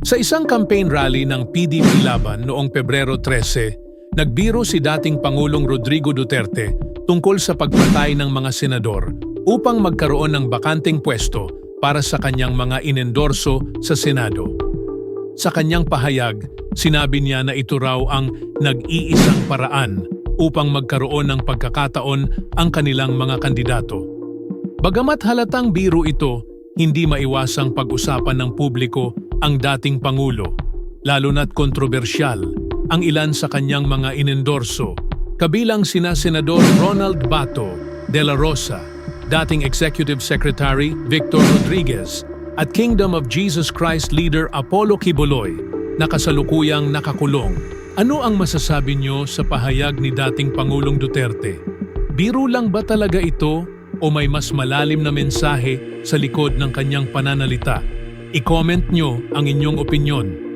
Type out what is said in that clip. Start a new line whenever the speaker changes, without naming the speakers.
Sa isang campaign rally ng PDP Laban noong Pebrero 13, nagbiro si dating Pangulong Rodrigo Duterte tungkol sa pagpatay ng mga senador upang magkaroon ng bakanteng pwesto para sa kanyang mga inendorso sa Senado. Sa kanyang pahayag, sinabi niya na ito raw ang nag-iisang paraan upang magkaroon ng pagkakataon ang kanilang mga kandidato. Bagamat halatang biro ito, hindi maiwasang pag-usapan ng publiko ang dating Pangulo, lalo na't kontrobersyal ang ilan sa kanyang mga inendorso, kabilang sina Senador Ronald Bato de la Rosa, dating Executive Secretary Victor Rodriguez, at Kingdom of Jesus Christ leader Apollo Quiboloy, na kasalukuyang nakakulong. Ano ang masasabi niyo sa pahayag ni dating Pangulong Duterte? Biro lang ba talaga ito o may mas malalim na mensahe sa likod ng kanyang pananalita? I-comment nyo ang inyong opinyon.